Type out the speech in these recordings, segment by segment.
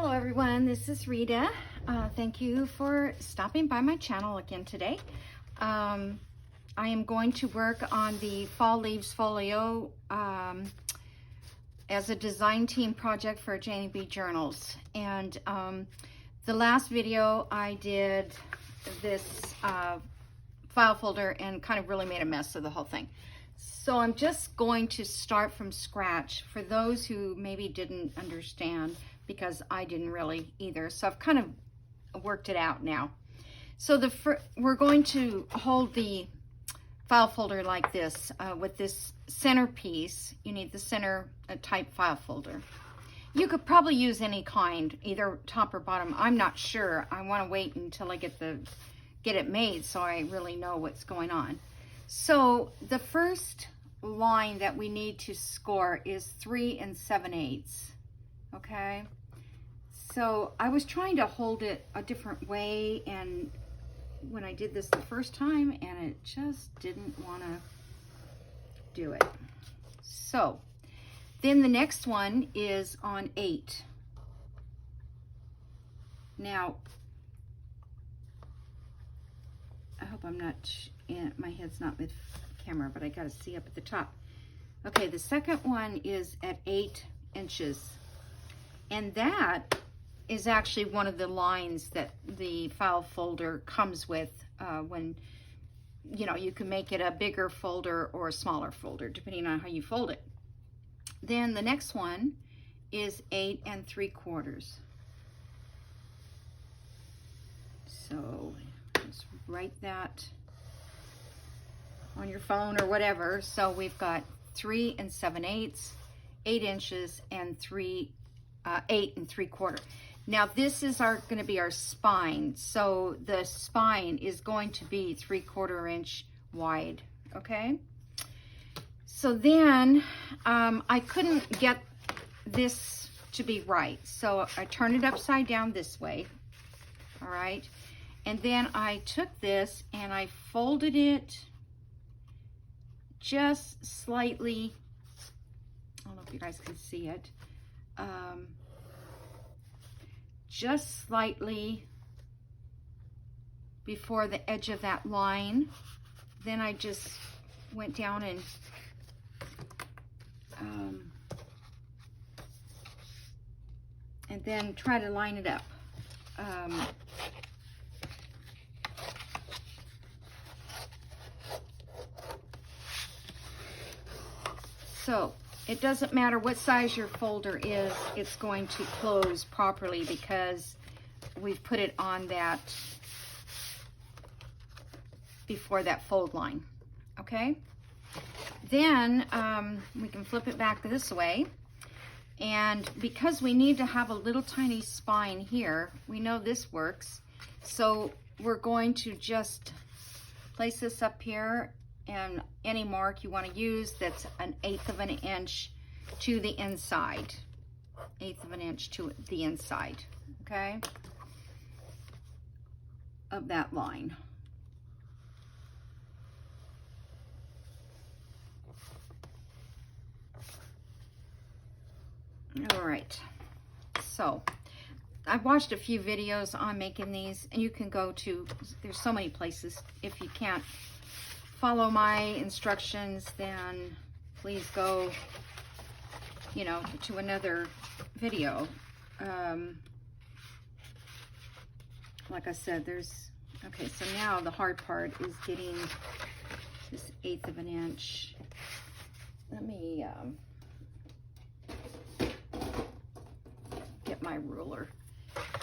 Hello everyone, this is Rita. Thank you for stopping by my channel again today. I am going to work on the Fall Leaves FoLIo as a design team project for janeybjournals. And the last video I did this file folder and kind of really made a mess of the whole thing. So I'm just going to start from scratch for those who maybe didn't understand, because I didn't really either. So I've kind of worked it out now. So we're going to hold the file folder like this with this centerpiece. You need the center type file folder. You could probably use any kind, either top or bottom. I'm not sure. I want to wait until I get it made so I really know what's going on. So the first line that we need to score is 3 7/8. Okay, so I was trying to hold it a different way, and when I did this the first time, and it just didn't want to do it. So then the next one is on 8. Now, I hope I'm not, my head's not with camera, but I gotta see up at the top. Okay, the second one is at 8 inches. And that is actually one of the lines that the file folder comes with when, you know, you can make it a bigger folder or a smaller folder, depending on how you fold it. Then the next one is 8 3/4. So just write that on your phone or whatever. So we've got 3 7/8, 8 inches, and 8 3/4. Now this is going to be our spine. So the spine is going to be 3/4 inch wide. Okay. So then I couldn't get this to be right. So I turned it upside down this way. All right. And then I took this and I folded it just slightly. I don't know if you guys can see it. Just slightly before the edge of that line. Then I just went down and then try to line it up. So it doesn't matter what size your folder is, it's going to close properly because we've put it on that before that fold line. Okay, then we can flip it back this way, and because we need to have a little tiny spine here, we know this works, so we're going to just place this up here, and any mark you want to use that's 1/8 of an inch to the inside. 1/8 of an inch to the inside, okay, of that line. All right, so I've watched a few videos on making these, and you can go to, there's so many places. If you can't follow my instructions, then please go, you know, to another video. Like I said, okay, so now the hard part is getting this 1/8 of an inch. Let me get my ruler.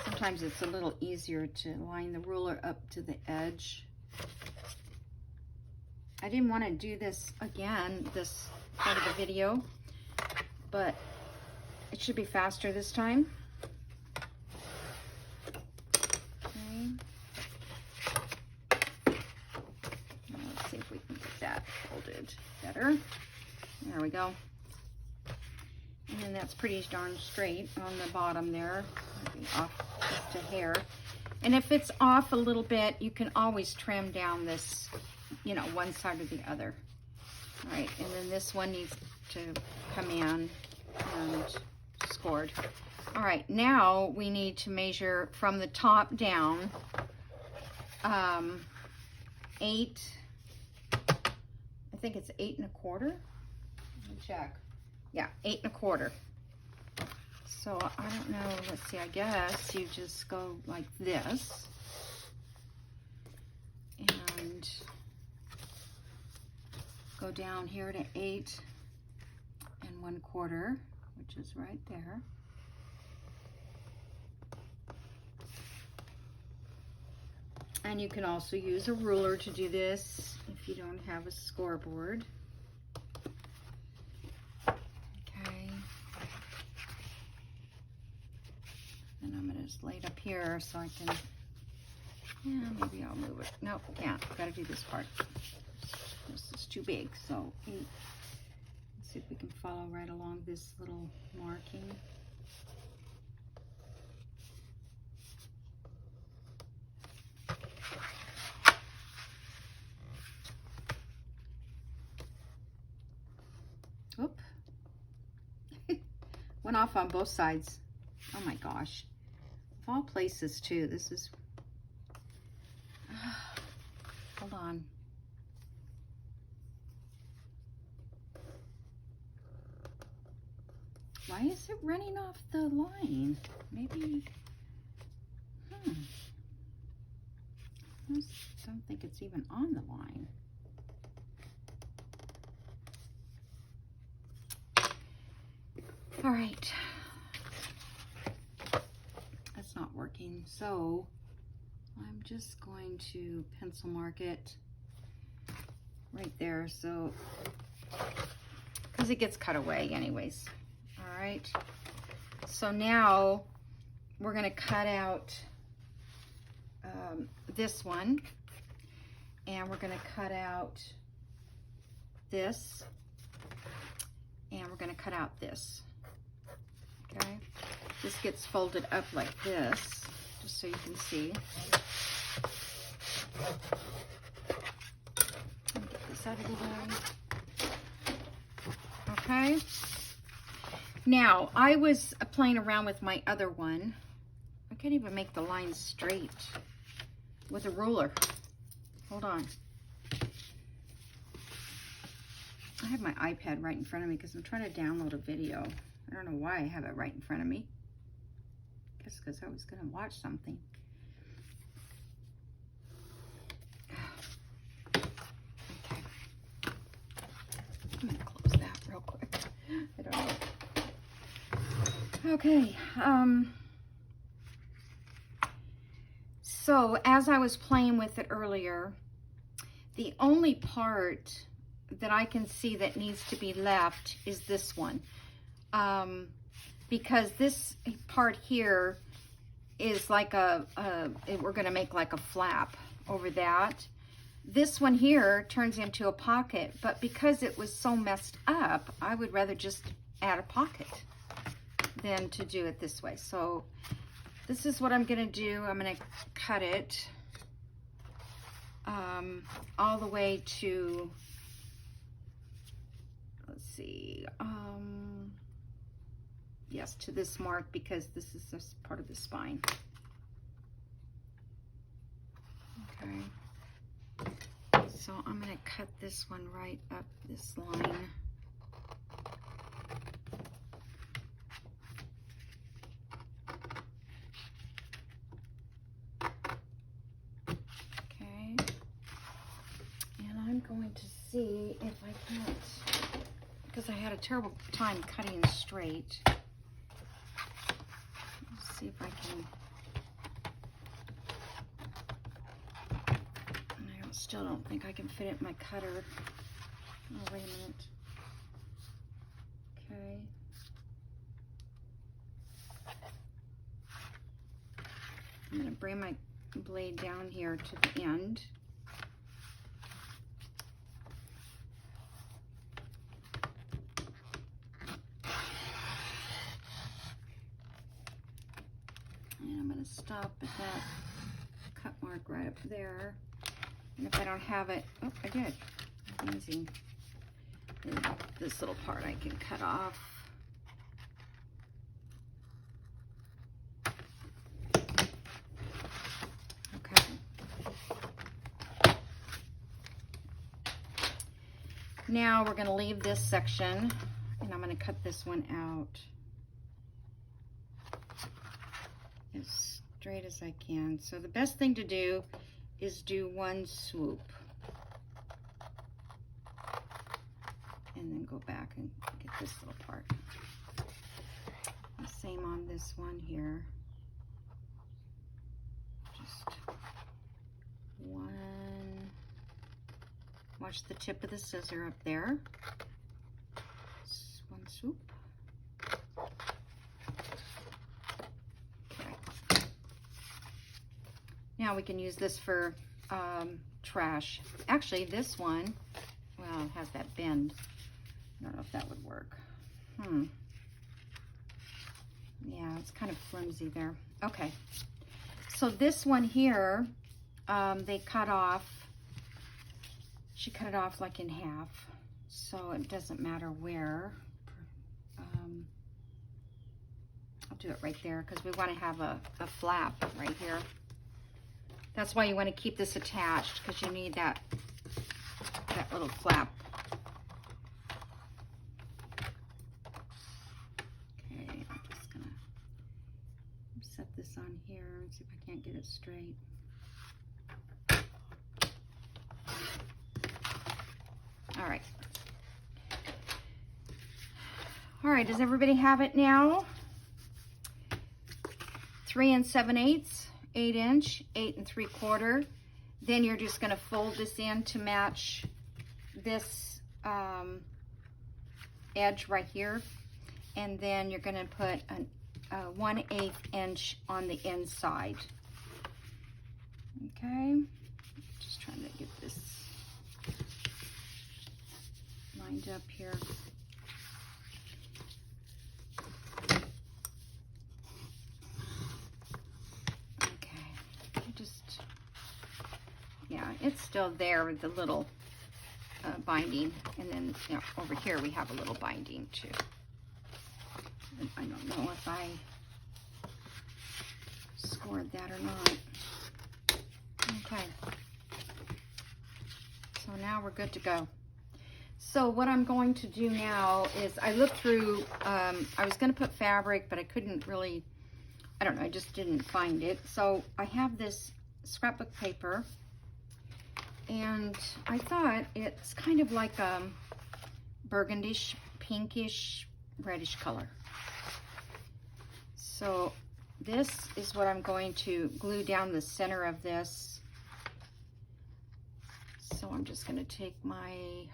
Sometimes it's a little easier to line the ruler up to the edge. I didn't want to do this again, this part of the video, but it should be faster this time. Okay. Now let's see if we can get that folded better. There we go. And then that's pretty darn straight on the bottom there. Maybe off just a hair. And if it's off a little bit, you can always trim down this, you know, one side or the other. All right, and then this one needs to come in and scored. All right, now we need to measure from the top down 8, I think it's 8 1/4. Let me check. Yeah, 8 1/4. So I don't know, let's see, I guess you just go like this and go down here to 8 1/4, which is right there. And you can also use a ruler to do this if you don't have a scoreboard. Okay. And I'm gonna just lay it up here so I can, yeah, maybe I'll move it. Nope, can't, gotta do this part. This is too big, so 8. Let's see if we can follow right along this little marking. Oop. Went off on both sides. Oh my gosh. Of all places too, this is, hold on. Why is it running off the line? Maybe, I don't think it's even on the line. All right, that's not working. So I'm just going to pencil mark it right there. So, because it gets cut away anyways. All right, so now we're going to cut out this one, and we're going to cut out this, and we're going to cut out this. Okay, this gets folded up like this, just so you can see. Let me get this out of the way. Okay. Now, I was playing around with my other one. I can't even make the lines straight with a ruler. Hold on. I have my iPad right in front of me because I'm trying to download a video. I don't know why I have it right in front of me. I guess because I was going to watch something. Okay. I'm going to close that real quick. I don't know. Okay, so as I was playing with it earlier, the only part that I can see that needs to be left is this one, because this part here is like we're going to make like a flap over that. This one here turns into a pocket, but because it was so messed up, I would rather just add a pocket than to do it this way. So this is what I'm gonna do. I'm gonna cut it all the way to, let's see, yes, to this mark, because this is just part of the spine. Okay, so I'm gonna cut this one right up this line. Going to see if I can't, because I had a terrible time cutting straight. Let's see if I can. I still don't think I can fit it in my cutter. Oh, wait a minute. Okay. I'm going to bring my blade down here to the end. Stop at that cut mark right up there, and if I don't have it, oh, I did, easy. And this little part I can cut off. Now we're going to leave this section, and I'm going to cut this one out as straight as I can. So the best thing to do is do one swoop and then go back and get this little part. The same on this one here. Just one. Watch the tip of the scissor up there. Just one swoop. Okay. Now we can use this for trash. Actually, this one, well, it has that bend. I don't know if that would work. Yeah, it's kind of flimsy there. Okay. So this one here, they cut off. She cut it off like in half, so it doesn't matter where. I'll do it right there because we want to have a flap right here. That's why you want to keep this attached, because you need that little flap. Okay, I'm just gonna set this on here and see if I can't get it straight. All right. All right, does everybody have it now? 3 7/8, 8-inch, 8 3/4. Then you're just gonna fold this in to match this edge right here. And then you're gonna put a 1/8 inch on the inside. Okay, just trying to get this lined up here. Okay, just, yeah, it's still there with the little binding, and then, you know, over here we have a little binding too. And I don't know if I scored that or not. Okay, so now we're good to go. So what I'm going to do now is I looked through, I was going to put fabric, but I couldn't really, I don't know, I just didn't find it. So I have this scrapbook paper, and I thought it's kind of like a burgundish, pinkish, reddish color. So this is what I'm going to glue down the center of this. So I'm just going to take my,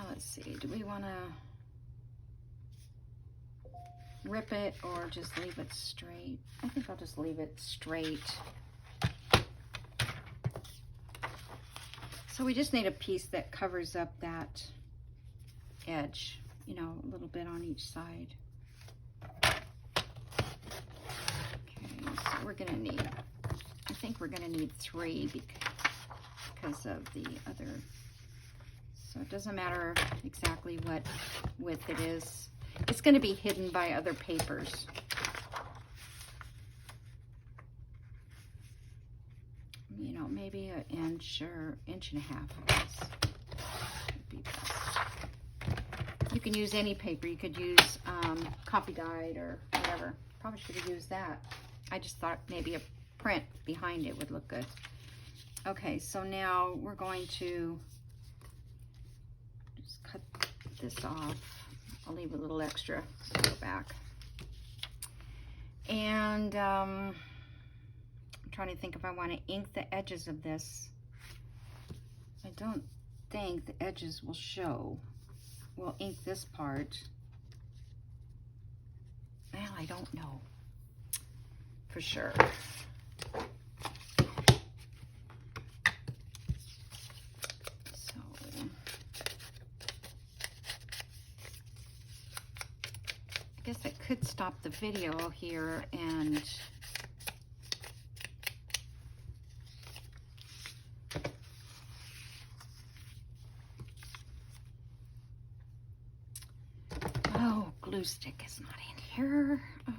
let's see, do we want to rip it or just leave it straight? I think I'll just leave it straight. So we just need a piece that covers up that edge, you know, a little bit on each side. Okay, so we're gonna need, I think we're gonna need 3 because of the other. So it doesn't matter exactly what width it is. It's going to be hidden by other papers. You know, maybe an inch or inch and a half, I guess. Would be best. You can use any paper. You could use copy dyed or whatever. Probably should have used that. I just thought maybe a print behind it would look good. Okay, so now we're going to just cut this off. I'll leave a little extra to go back. And I'm trying to think if I want to ink the edges of this. I don't think the edges will show. We'll ink this part. Well, I don't know for sure. I guess I could stop the video here and glue stick is not in here. Oh.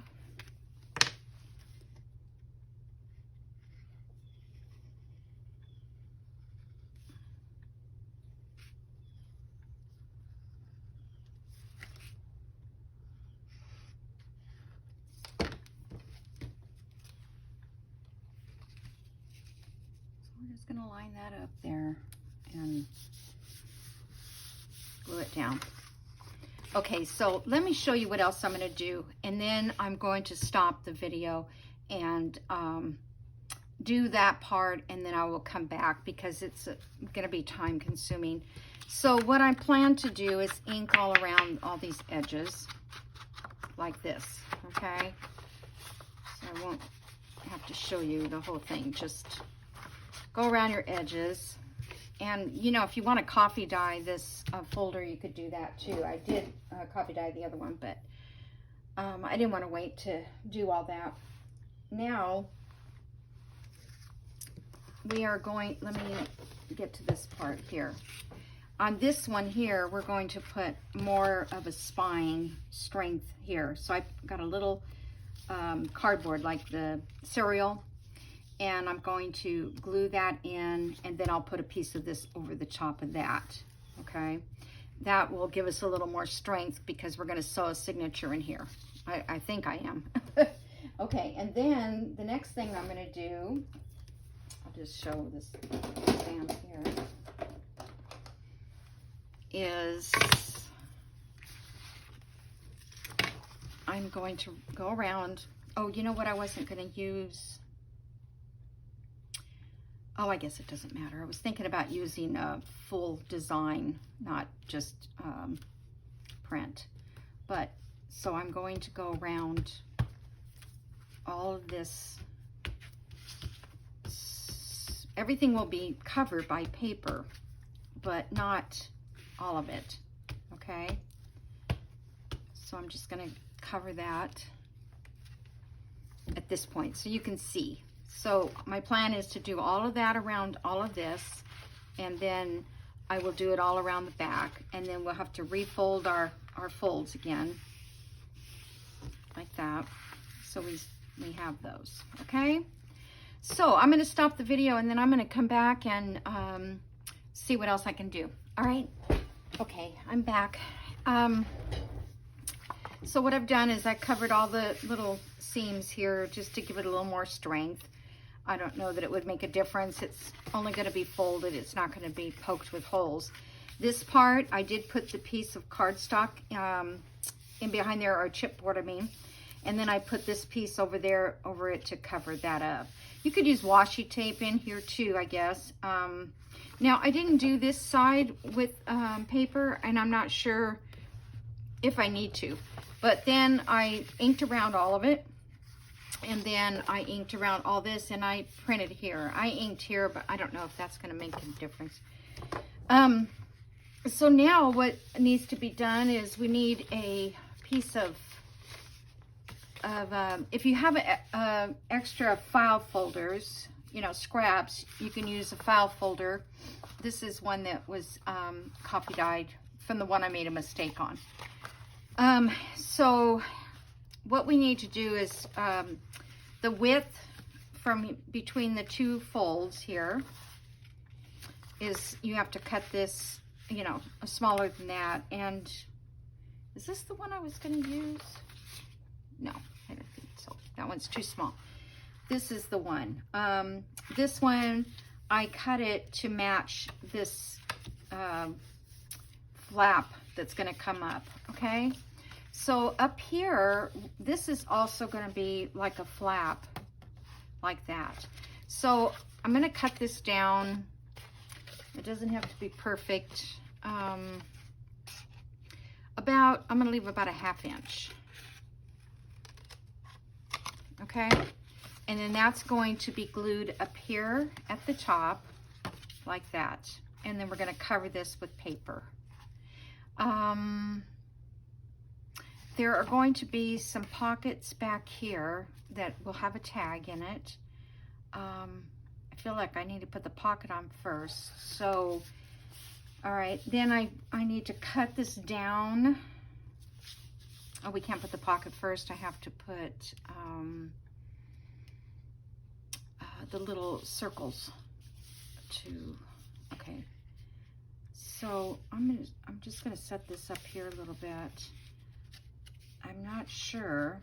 just gonna line that up there and glue it down. Okay, so let me show you what else I'm gonna do, and then I'm going to stop the video and do that part, and then I will come back because it's gonna be time consuming. So what I plan to do is ink all around all these edges like this, okay? So I won't have to show you the whole thing, just go around your edges. And you know, if you want to coffee dye this folder, you could do that too. I did coffee dye the other one, but I didn't want to wait to do all that. Now we are going, let me get to this part here. On this one here, we're going to put more of a spine strength here. So I've got a little cardboard like the cereal, and I'm going to glue that in, and then I'll put a piece of this over the top of that, okay? That will give us a little more strength because we're gonna sew a signature in here. I think I am. Okay, and then the next thing I'm gonna do, I'll just show this stamp here, is I'm going to go around. Oh, you know what I wasn't going to use? Oh, I guess it doesn't matter. I was thinking about using a full design, not just print. But, so I'm going to go around all of this. Everything will be covered by paper, but not all of it, okay? So I'm just gonna cover that at this point so you can see. So my plan is to do all of that around all of this, and then I will do it all around the back, and then we'll have to refold our folds again, like that, so we have those, okay? So I'm gonna stop the video, and then I'm gonna come back and see what else I can do. All right, okay, I'm back. So what I've done is I covered all the little seams here just to give it a little more strength. I don't know that it would make a difference. It's only going to be folded. It's not going to be poked with holes. This part, I did put the piece of cardstock in behind there, or chipboard, I mean. And then I put this piece over there, over it to cover that up. You could use washi tape in here too, I guess. Now, I didn't do this side with paper, and I'm not sure if I need to. But then I inked around all of it, and then I inked around all this, and I printed here. I inked here, but I don't know if that's going to make a difference. So now what needs to be done is we need a piece of if you have extra file folders, you know, scraps, you can use a file folder. This is one that was coffee dyed from the one I made a mistake on. So what we need to do is the width from between the two folds here is, you have to cut this, you know, smaller than that. And is this the one I was going to use? No, I don't think so. That one's too small. This is the one. This one, I cut it to match this flap that's going to come up, okay? So up here, this is also going to be like a flap, like that. So I'm going to cut this down. It doesn't have to be perfect. I'm going to leave about a 1/2 inch. Okay? And then that's going to be glued up here at the top, like that. And then we're going to cover this with paper. There are going to be some pockets back here that will have a tag in it. I feel like I need to put the pocket on first. So, all right, then I need to cut this down. Oh, we can't put the pocket first. I have to put the little circles to, okay. So I'm just gonna set this up here a little bit. I'm not sure.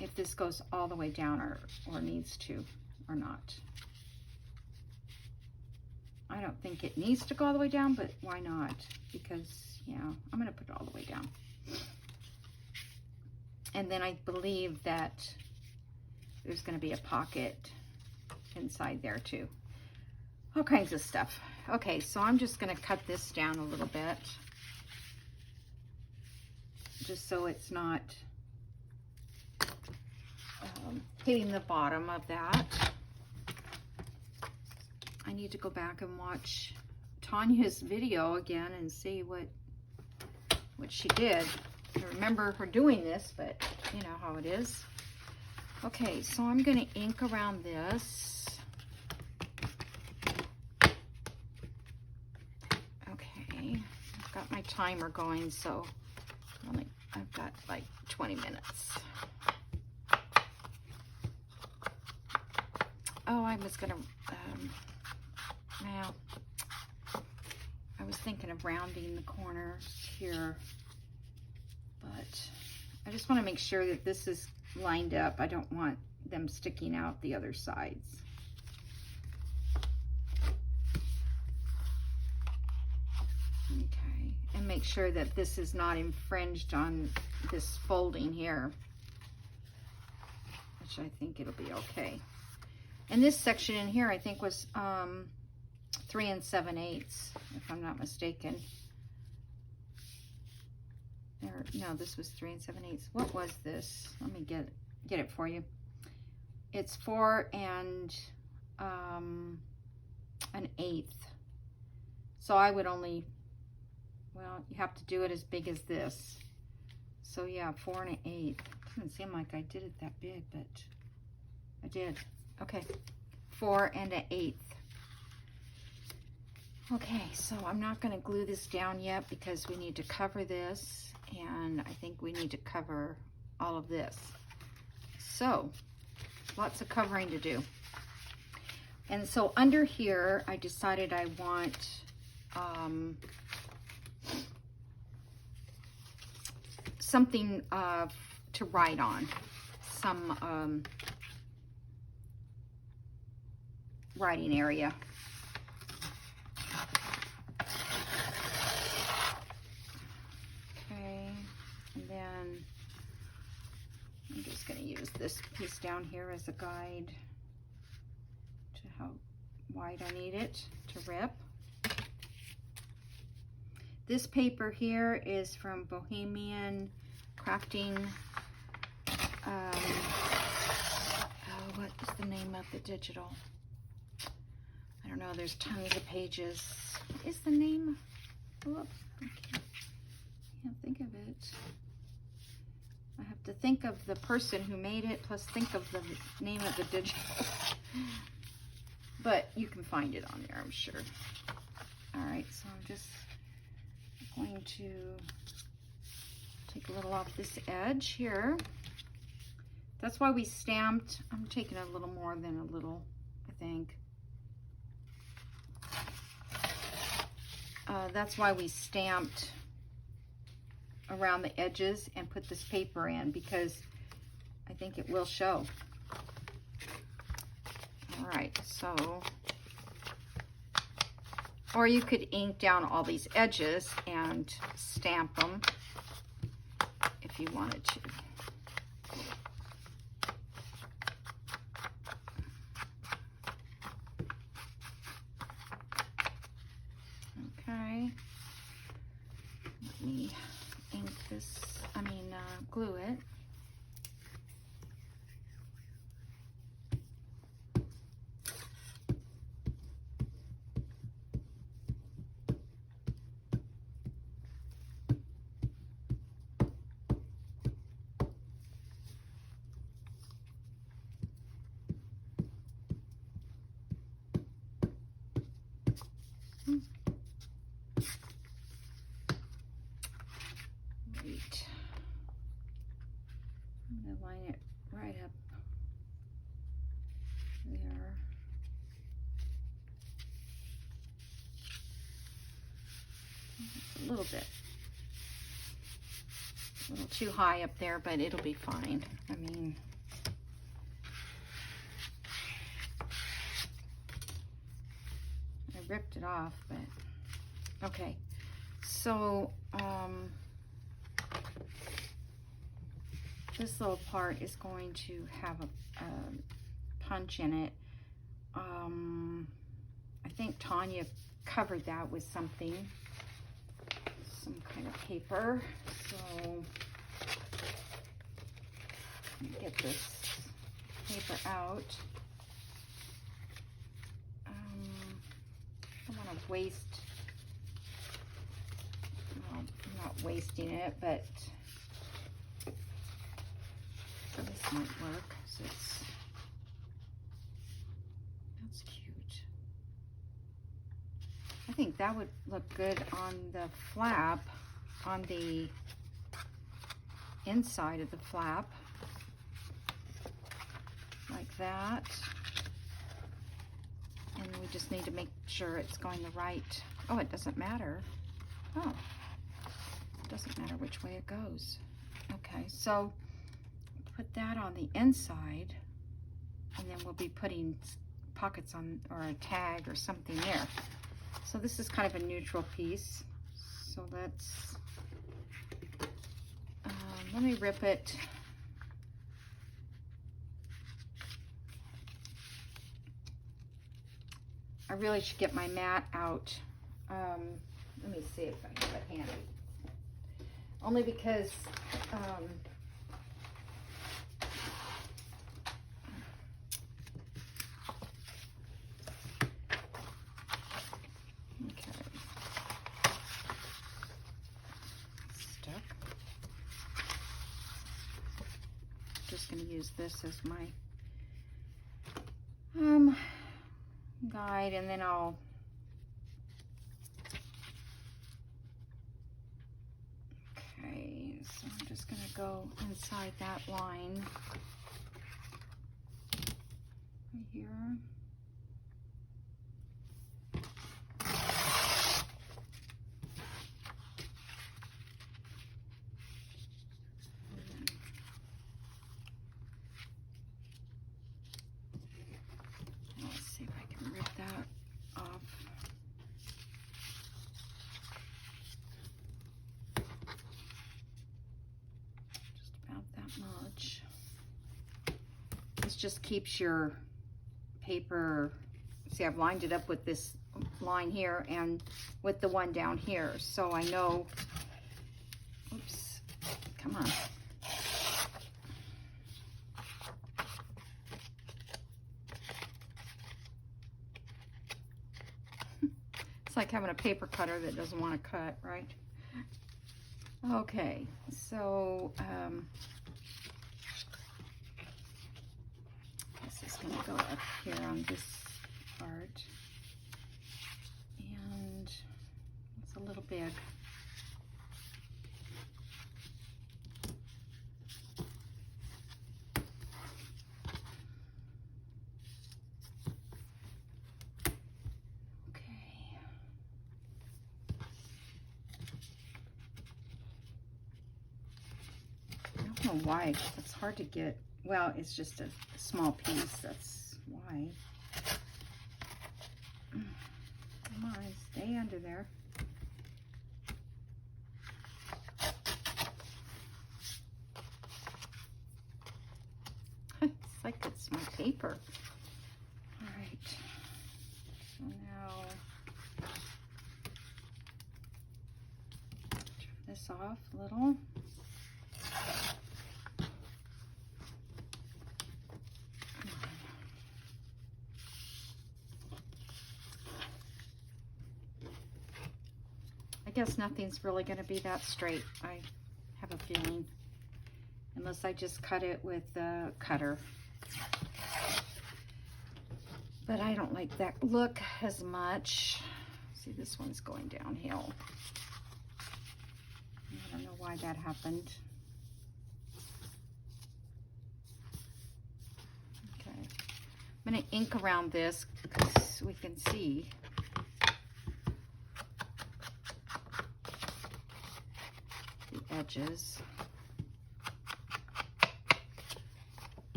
if this goes all the way down or needs to or not. I don't think it needs to go all the way down, but why not? Because, yeah, I'm gonna put it all the way down. And then I believe that there's gonna be a pocket inside there too. All kinds of stuff. Okay, so I'm just gonna cut this down a little bit, just so it's not hitting the bottom of that. I need to go back and watch Tanya's video again and see what she did. I remember her doing this, but you know how it is. Okay, so I'm gonna ink around this. Okay, I've got my timer going, so I've got like 20 minutes. Oh, I was gonna, well, I was thinking of rounding the corners here, but I just want to make sure that this is lined up. I don't want them sticking out the other sides. Okay, and make sure that this is not infringed on this folding here, which I think it'll be okay. And this section in here, I think, was 3 7/8, if I'm not mistaken. No, this was 3 7/8. What was this? Let me get it for you. It's 4 1/8. So I would only, well, you have to do it as big as this. So yeah, 4 1/8. Doesn't seem like I did it that big, but I did. Okay, 4 1/8. Okay, so I'm not going to glue this down yet because we need to cover this, and I think we need to cover all of this. So, lots of covering to do. And so under here, I decided I want something to write on, some writing area. Okay, and then I'm just going to use this piece down here as a guide to how wide I need it to rip. This paper here is from Bohemian Crafting. What is the name of the digital? I don't know, there's tons of pages. What is the name? Whoops, I can't think of it. I have to think of the person who made it, plus think of the name of the digital. But you can find it on there, I'm sure. All right, so I'm just going to take a little off this edge here. That's why we stamped. I'm taking a little more than a little, I think. That's why we stamped around the edges and put this paper in, because I think it will show. All right, so, or you could ink down all these edges and stamp them if you wanted to. Okay, let me ink this, glue it. Wait. I'm going to line it right up there. It's a little too high up there, but it'll be fine. I mean, ripped it off, but okay. So this little part is going to have a punch in it. I think Tanya covered that with something, some kind of paper. So let me get this paper out. I don't want to waste, well, I'm not wasting it, but this might work. So that's cute. I think that would look good on the flap, on the inside of the flap, like that. And we just need to make sure it's going the right. Oh, it doesn't matter. Oh, it doesn't matter which way it goes. Okay, so put that on the inside, and then we'll be putting pockets on, or a tag or something there. So this is kind of a neutral piece. So let's, let me rip it. I really should get my mat out. Let me see if I have it handy. Only because okay. Stuck. Just going to use this as my guide, and then I'll okay, so I'm just going to go inside that line right here. Let's see if I can rip that off. Just about that much. This just keeps your paper, see, I've lined it up with this line here and with the one down here, so I know, oops, come on. It's like having a paper cutter that doesn't want to cut, right? Okay, so this is going to go up here on this part, and it's a little big. I don't know why it's hard to get. Well, it's just a small piece, that's why. Come on, stay under there. It's like it's my paper. All right, so now turn this off a little. I guess nothing's really going to be that straight, I have a feeling, unless I just cut it with the cutter. But I don't like that look as much. See, this one's going downhill. I don't know why that happened. Okay, I'm going to ink around this because we can see. Edges.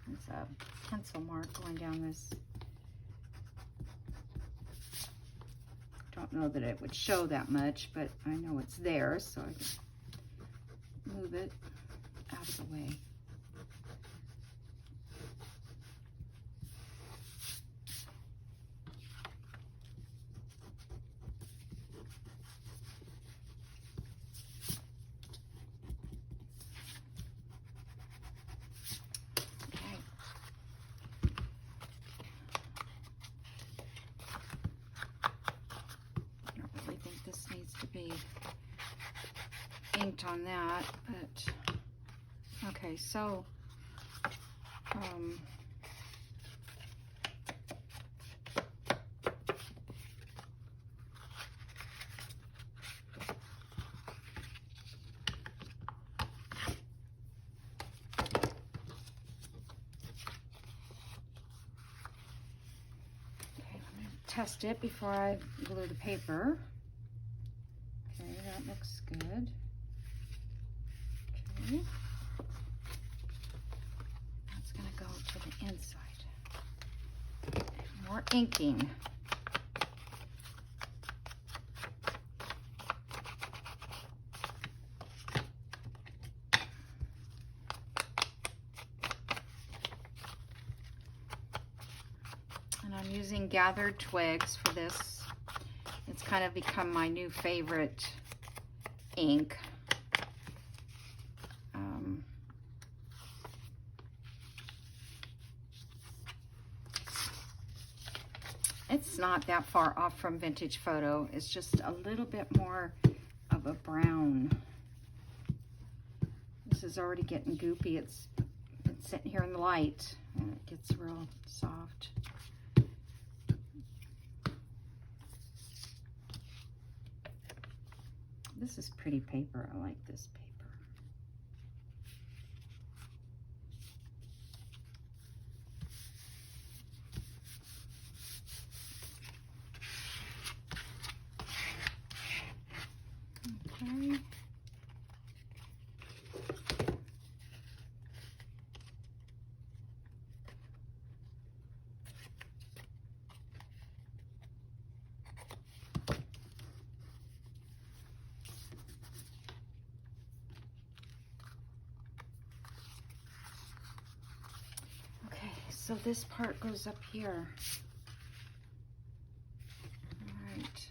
There's a pencil mark going down this. don't know that it would show that much, but I know it's there, so I can move it out of the way. Be inked on that, but okay, so I'm going to test it before I glue the paper. Okay, that looks good. Okay. That's going to go to the inside. More inking. And I'm using gathered twigs for this. It's kind of become my new favorite ink. It's not that far off from Vintage Photo. It's just a little bit more of a brown. This is already getting goopy. It's been sitting here in the light and it gets real soft. This is pretty paper. I like this paper. Okay. So this part goes up here. All right.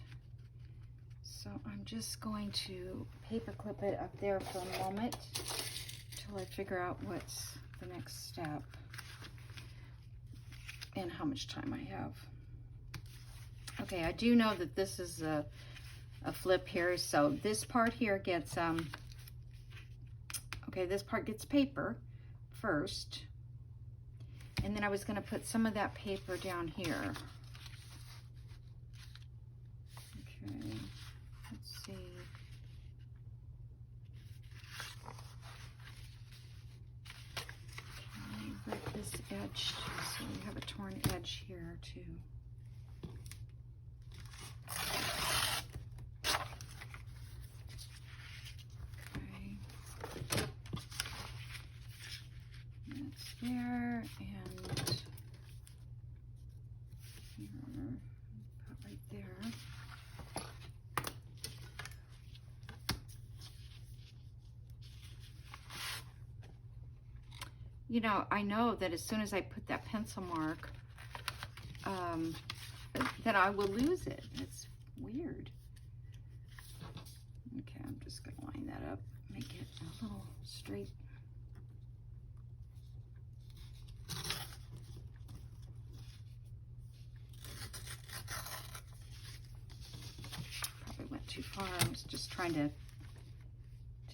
So I'm just going to paper clip it up there for a moment till I figure out what's the next step and how much time I have. Okay, I do know that this is a flip here, so this part here gets okay, this part gets paper first. And then I was going to put some of that paper down here. Okay, let's see. Let me break this edge so we have a torn edge here too. Okay. That's there, and here, about right there. You know, I know that as soon as I put that pencil mark, that I will lose it. It's weird. Okay, I'm just gonna line that up, make it a little straight. Probably went too far. I was just trying to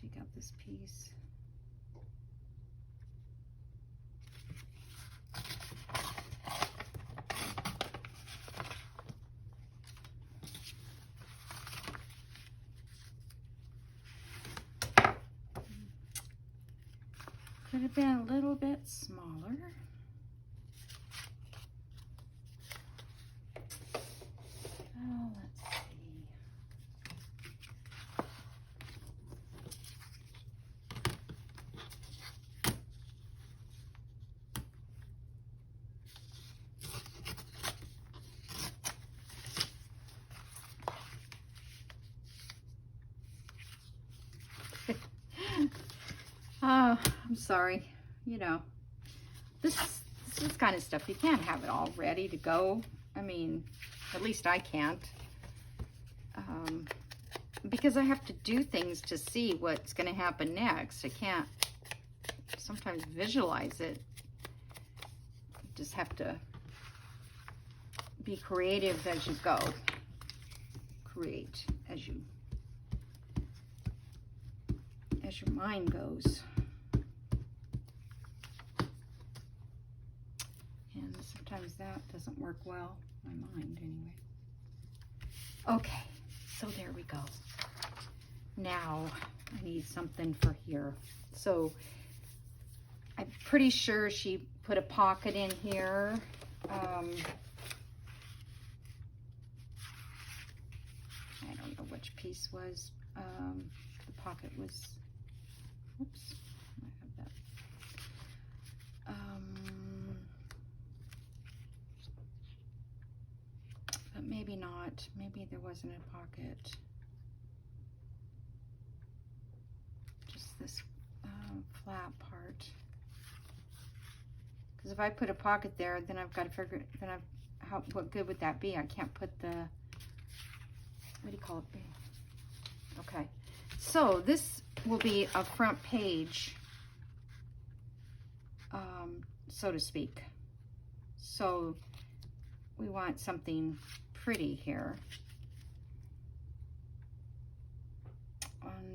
take out this piece. Could have been a little bit smaller. Oh, let's see. I'm sorry. You know, this is kind of stuff you can't have it all ready to go. I mean, at least I can't. Because I have to do things to see what's going to happen next. I can't sometimes visualize it. You just have to be creative as you go. Create as your mind goes. And sometimes that doesn't work well. My mind, anyway. Okay, so there we go. Now I need something for here. So I'm pretty sure she put a pocket in here. I don't know which piece was. The pocket was, oops, I have that. But maybe not. Maybe there wasn't a pocket. Just this flat part. Because if I put a pocket there, then I've got to figure, then what good would that be? I can't put the, what do you call it? Okay, so this will be a front page, so to speak. So we want something pretty here.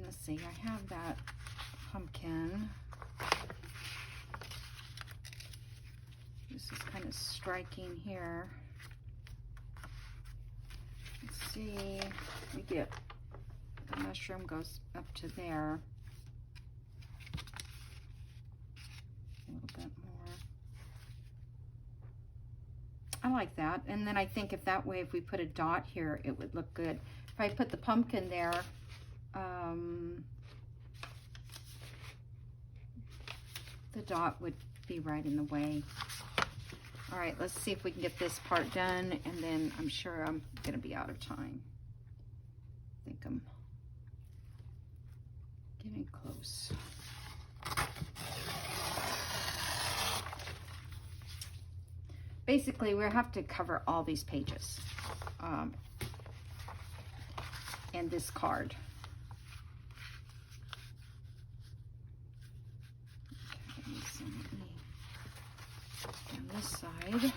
Let's see, I have that pumpkin. This is kind of striking here. Let's see, we get the mushroom goes up to there. A little bit more. I like that. And then I think if that way, if we put a dot here, it would look good. If I put the pumpkin there, the dot would be right in the way. All right, let's see if we can get this part done, and then I'm sure I'm gonna be out of time. I think I'm getting close. Basically, we have to cover all these pages and this card. Okay, so let me down this side.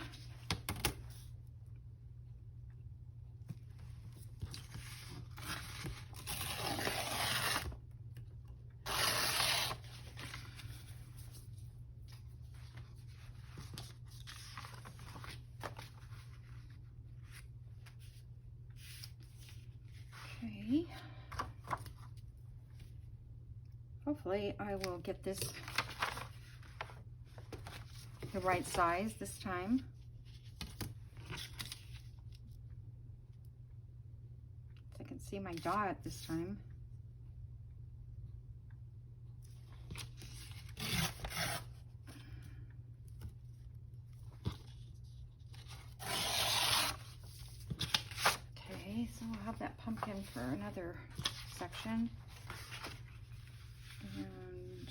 Okay. Hopefully I will get this the right size this time. So I can see my dot this time. Okay, so I'll have that pumpkin for another section. And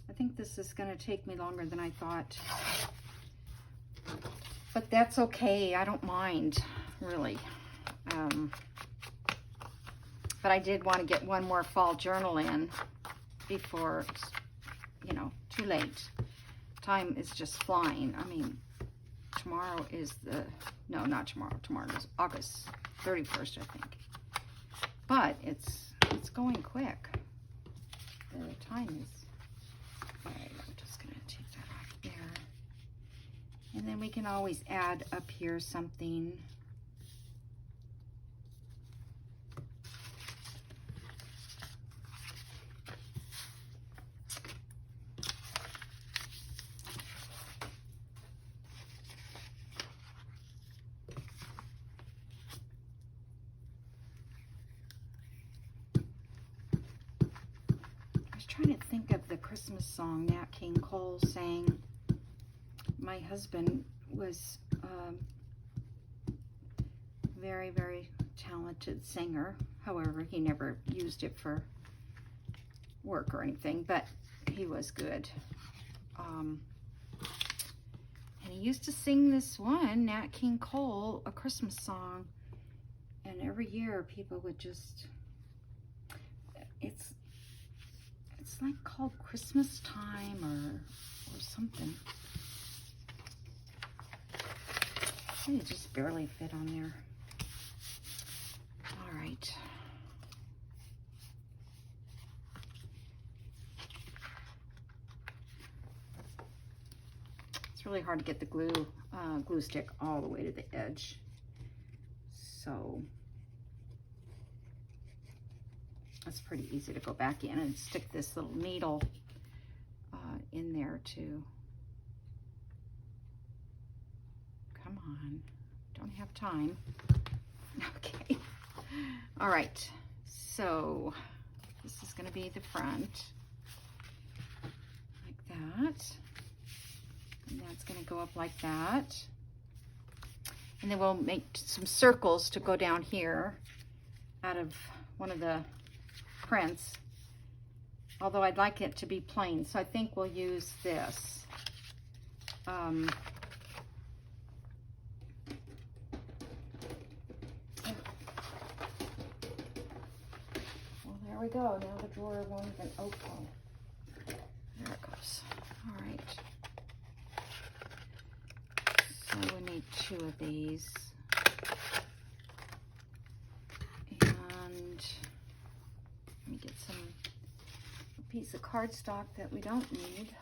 I think this is going to take me longer than I thought, but that's okay. I don't mind, really. But I did want to get one more fall journal in before it's, you know, too late. Time is just flying. I mean, tomorrow is the, no, not tomorrow. Tomorrow is August 31st, I think. But it's going quick. The time is, all right, I'm just going to take that off there. And then we can always add up here something. Trying to think of the Christmas song Nat King Cole sang. My husband was very, very talented singer. However, he never used it for work or anything, but he was good. And he used to sing this one, Nat King Cole, a Christmas song. And every year people would just, it's like called Christmas Time or something. It just barely fit on there. All right. It's really hard to get the glue stick all the way to the edge. So it's pretty easy to go back in and stick this little needle in there too. Come on, don't have time. Okay. All right, so this is going to be the front, like that. And that's going to go up like that. And then we'll make some circles to go down here out of one of the prints. Although I'd like it to be plain, so I think we'll use this. Well, there we go. Now the drawer won't even open. There it goes. All right. So we need 2 of these. And let me get a piece of cardstock that we don't need.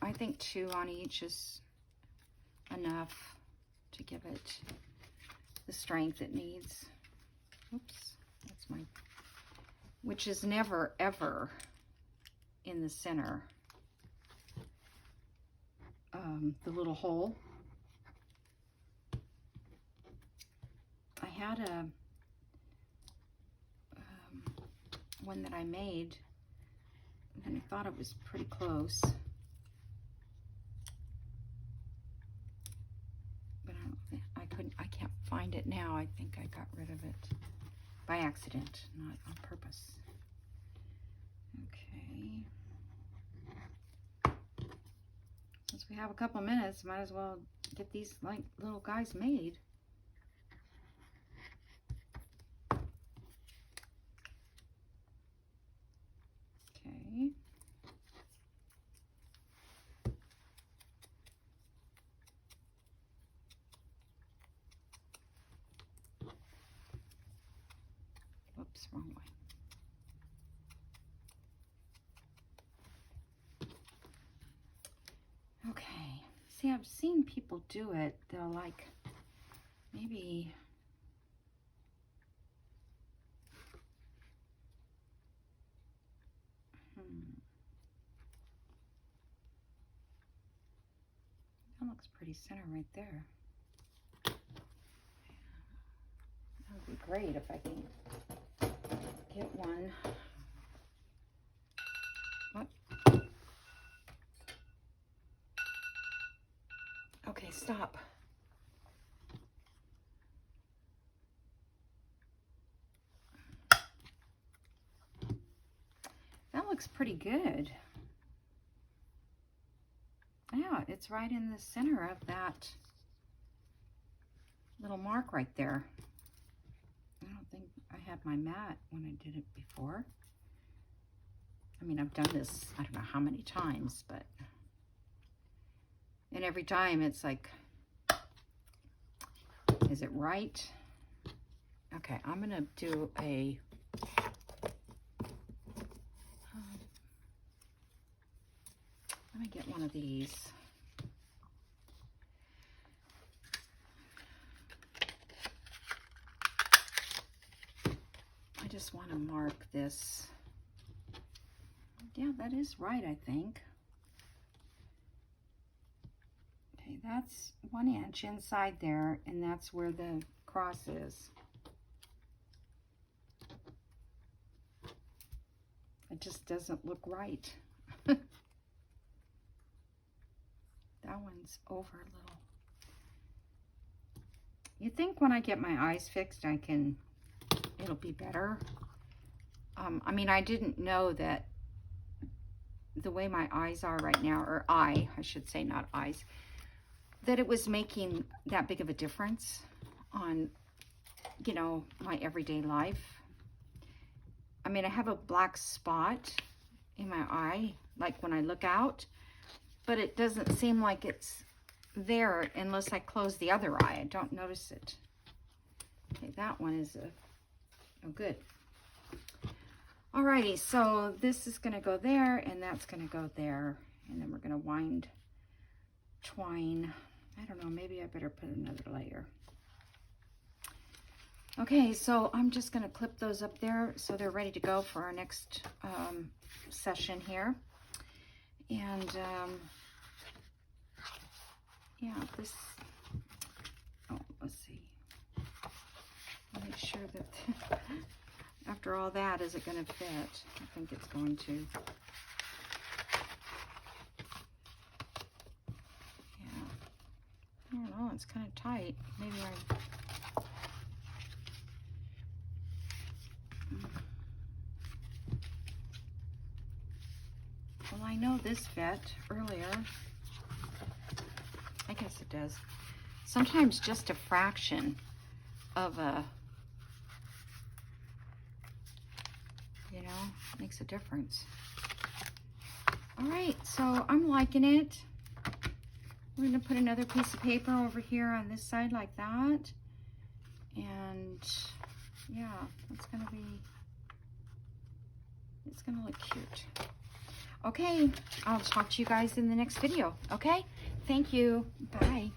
I think 2 on each is enough to give it the strength it needs. Oops, that's my, which is never ever in the center. The little hole. I had a one that I made and I thought it was pretty close. I can't find it now. I think I got rid of it by accident, not on purpose. Okay. Since we have a couple minutes, might as well get these like little guys made. Okay. Oops, wrong way. Okay. See, I've seen people do it. They'll like maybe that looks pretty center right there. That would be great if I can get one. What? Okay, stop. That looks pretty good. Yeah, it's right in the center of that little mark right there. I don't think I had my mat when I did it before. I mean, I've done this, I don't know how many times, but, and every time it's like, is it right? Okay, I'm gonna do a, let me get one of these. I just want to mark this Yeah, that is right, I think. Okay, that's 1 inch inside there, and that's where the cross is. It just doesn't look right. That one's over a little. You think when I get my eyes fixed, it'll be better. I mean, I didn't know that the way my eyes are right now, or I should say, not eyes, that it was making that big of a difference on, you know, my everyday life. I mean, I have a black spot in my eye, like when I look out, but it doesn't seem like it's there unless I close the other eye. I don't notice it. Okay, that one is oh, good. Alrighty, so this is gonna go there, and that's gonna go there, and then we're gonna twine. I don't know, maybe I better put another layer. Okay, so I'm just gonna clip those up there so they're ready to go for our next session here. And yeah, this, oh, let's see. I'll make sure that after all that, is it going to fit? I think it's going to. Yeah. I don't know, it's kind of tight. Maybe well, I know this fit earlier. I guess it does. Sometimes just a fraction of a, you know, makes a difference. All right, so I'm liking it. We're gonna put another piece of paper over here on this side like that. And yeah, it's gonna look cute. Okay, I'll talk to you guys in the next video, okay? Thank you, bye.